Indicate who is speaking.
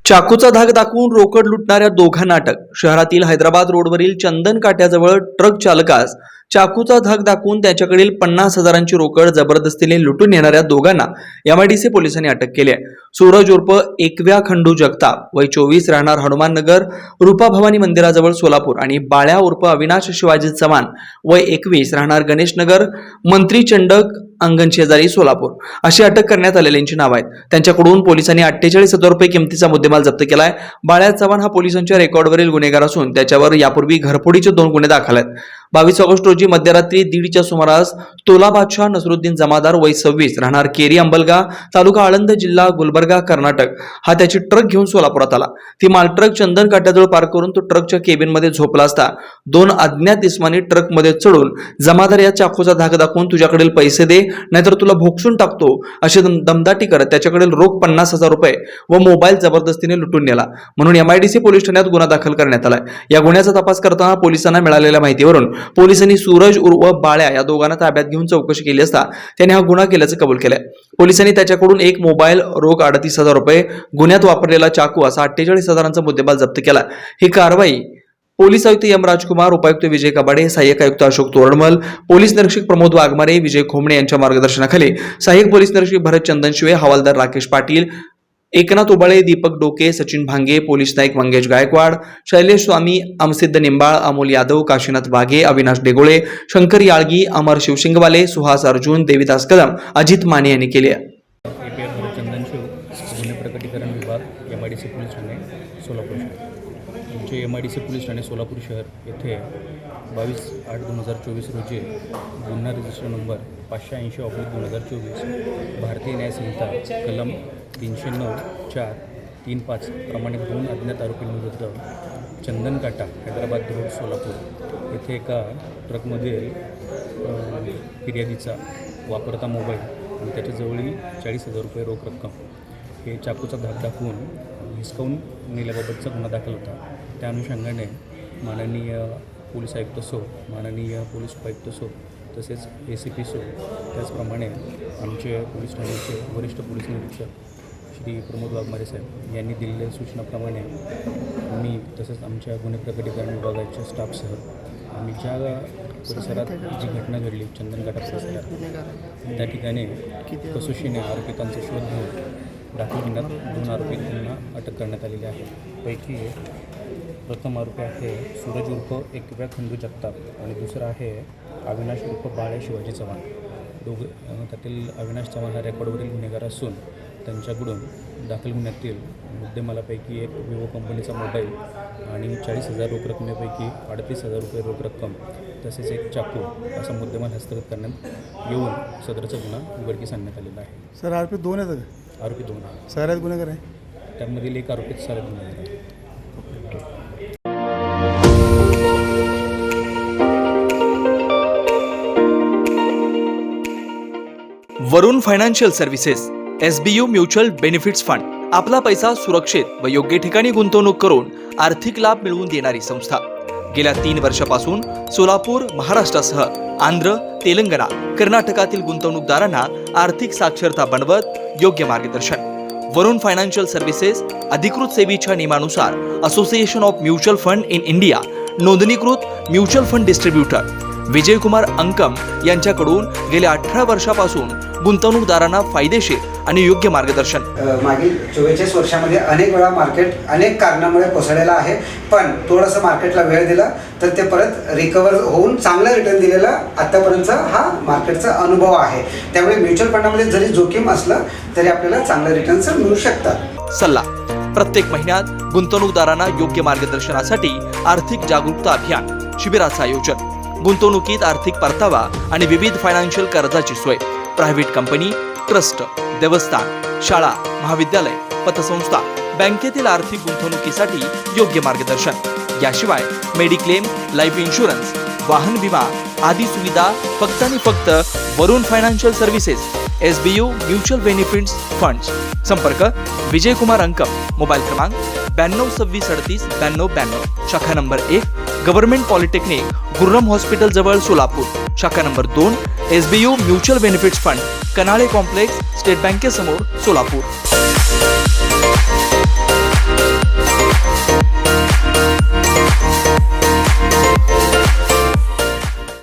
Speaker 1: चाकूचा धाक दाखवून रोकड लुटणाऱ्या दोघांना अटक. शहरातील हैदराबाद रोडवरील चंदन काट्याजवळ ट्रक चालकास चाकूचा धाक दाखवून त्याच्याकडील 50,000ची रोकड जबरदस्तीने लुटून येणाऱ्या दोघांना एमआयडीसी पोलिसांनी अटक केली आहे. सूरज उर्फ एकव्या खंडू जगताप वय 24 राहणार हनुमान नगर रूपा भवानी मंदिराजवळ सोलापूर आणि बाळ्या उर्फ अविनाश शिवाजी चव्हाण वय 21 राहणार गणेश नगर मंत्री चंडक अंगण शेजारी सोलापूर अशी अटक करण्यात आलेल्यांची नाव आहेत. त्यांच्याकडून पोलिसांनी 48,000 रुपये किमतीचा मुद्देमाल जप्त केलाय. बाळ्या चव्हाण हा पोलिसांच्या रेकॉर्डवरील गुन्हेगार असून त्याच्यावर यापूर्वी घरफोडीचे 2 गुन्हे दाखल आहेत. 22 ऑगस्ट रोजी मध्यरात्री 1:30च्या सुमारास तोला बादशाह नसरुद्दीन जमादार वय 26 राहणार केरी अंबलगा तालुका आळंद जिल्हा गुलबर्गा कर्नाटक हा त्याची ट्रक घेऊन सोलापुरात आला. ती मालट्रक चंदन काट्याजवळ पार्क करून तो ट्रकच्या केबिनमध्ये झोपला असता 2 अज्ञात इसमांनी ट्रकमध्ये चढून जमादार या चाकूचा धाक दाखवून तुझ्याकडील पैसे दे नाहीतर तुला भोगसून टाकतो अशी दमदाटी करत त्याच्याकडील रोख 50,000 रुपये व मोबाईल जबरदस्तीने लुटून नेला. म्हणून एमआयडीसी पोलीस ठाण्यात गुन्हा दाखल करण्यात आलाय. या गुन्ह्याचा तपास करताना पोलिसांना मिळालेल्या माहितीवरून पोलिसांनी सूरज उर्फ बाळ्या या दोघांना ताब्यात घेऊन चौकशी केली असता त्याने हा गुन्हा केल्याचं कबूल केलंय. पोलिसांनी त्याच्याकडून 1 मोबाईल, रोख 38,000 रुपये, गुन्ह्यात वापरलेला चाकू असा 48,000चा मुद्देमाल जप्त केला. ही कारवाई पोलीस आयुक्त एम राजकुमार, उपायुक्त विजय कबाडे, सहाय्यक आयुक्त अशोक तोरडमल, पोलीस निरीक्षक प्रमोद वाघमारे, विजय खोमणे यांच्या मार्गदर्शनाखाली सहाय्यक पोलीस निरीक्षक भरत चंदनशिवे, हवालदार राकेश पाटील, एकनाथ उबाळे, दीपक डोके, सचिन भांगे, पोलीस नाईक मंगेश गायकवाड, शैलेश स्वामी, अमसिद्ध निंबाळ, अमोल यादव, काशीनाथ वाघे, अविनाश डेगोळे, शंकर याळगी, अमर शिवशिंगवाले, सुहास अर्जुन, देविदास कदम, अजित माने यांनी केले.
Speaker 2: गुन्हे प्रकटीकरण विभाग एमआयडीसी पोलीस ठाणे सोलापूर शहर. आमचे एमआयडीसी पोलीस ठाणे सोलापूर शहर येथे 22/8/2024 रोजी गुन्हा रजिस्टर नंबर 580/2024 भारतीय न्याय संहिता कलम 309(4)(3)(5) प्रमाणे 2 अज्ञात आरोपींविरुद्ध चंदन काटा हैदराबाद रोड सोलापूर येथे एका ट्रकमध्ये फिर्यादीचा वापरता मोबाईल आणि त्याच्याजवळील 40,000 रुपये रोख रक्कम हे चाकूचा धाक दाखवून हिसकावून नेल्याबाबतचा गुन्हा दाखल होता. त्या अनुषंगाने माननीय पोलीस आयुक्त सो, माननीय पोलीस उपायुक्त सो तसेच ACP सो त्याचप्रमाणे आमचे पोलीस ठाण्याचे वरिष्ठ पोलीस निरीक्षक श्री प्रमोद वाघमारे साहेब यांनी दिलेल्या सूचनाप्रमाणे मी तसेच आमच्या गुन्हे प्रकटीकरण विभागाच्या स्टाफसह आम्ही ज्या परिसरात जी घटना घडली चंदनकाटा परिसरात त्या ठिकाणी कसोशीने आरोपितांचा शोध घेऊन दाखल गुन्ह्यात 2 आरोपींना अटक करण्यात आलेली आहे. पैकी प्रथम आरोपी आहे सूरज उर्फ एकव्या खंडू जगताप आणि दुसरा आहे अविनाश उर्फ बाळ्या शिवाजी चव्हाण. त्यातील अविनाश चव्हाण हा रेकॉर्डवरील गुन्हेगार असून त्यांच्याकडून दाखल गुन्ह्यातील मुद्देमालापैकी एक विवो कंपनीचा मोबाईल आणि 40,000 रोख रकमेपैकी 38,000 रुपये रोख रक्कम तसेच एक चाकू असा मुद्देमाल हस्तगत करण्यात येऊन सदरचा गुन्हा उघडकीस आणण्यात आलेला आहे.
Speaker 3: सर आरोपी 2 आहेत का?
Speaker 2: आरोपी 2 आहेत.
Speaker 3: सगळ्यात गुन्हेगार आहे.
Speaker 2: त्यामधील एक आरोपी सारे गुन्हेगार आहे.
Speaker 1: Varun financial services SBU mutual benefits fund आपला पैसा सुरक्षित व योग्य ठिकाणी गुंतवणूक करून आर्थिक लाभ मिळवून देणारी संस्था. गेल्या 3 वर्षापासून सोलापूर, महाराष्ट्रासह आंध्र, तेलंगणा, कर्नाटकातील गुंतवणूकदारांना आर्थिक साक्षरता बनवत योग्य मार्गदर्शन. वरुण फायनान्शियल सर्व्हिसेस अधिकृत सेवेच्या नियमानुसार association of mutual fund in India नोंदणीकृत mutual fund distributor Vijaykumar Ankam यांच्याकडून गेल्या 18 वर्षापासून गुंतवणूकदारांना फायदेशीर आणि योग्य मार्गदर्शन.
Speaker 4: मागील 44 वर्षामध्ये अनेक वेळा मार्केट अनेक कारणामुळे कोसळलेलं आहे, पण थोडंसं मार्केटला वेळ दिला तर ते परत रिकवर होऊन चांगलं रिटर्न दिलेला आतापर्यंतचा हा मार्केटचा अनुभव आहे. त्यामुळे म्युच्युअल फंडामध्ये जरी जोखीम असलं तरी आपल्याला चांगलं रिटर्न्स मिळू शकतात.
Speaker 1: सल्ला प्रत्येक महिन्यात गुंतवणूकदारांना योग्य मार्गदर्शनासाठी आर्थिक जागरूकता अभियान शिबिराचं आयोजन. गुंतवणुकीत आर्थिक परतावा आणि विविध फायनान्शियल कर्जाची सोय. प्रायव्हेट कंपनी, ट्रस्ट, देवस्थान, शाळा, महाविद्यालय, पतसंस्था, बँकेतील आर्थिक गुंतवणुकीसाठी योग्य मार्गदर्शन. याशिवाय मेडिक्लेम, लाईफ इन्शुरन्स, वाहन विमा आदी सुविधा फक्त आणि फक्त Varun financial services SBU mutual benefits funds. संपर्क विजयकुमार अंकम, मोबाईल क्रमांक 9226389292, शाखा number 1 government polytechnic Gurram hospital जवळ सोलापूर, शाखा number 2 SBU mutual benefits fund Kanale complex state बँकेसमोर सोलापूर.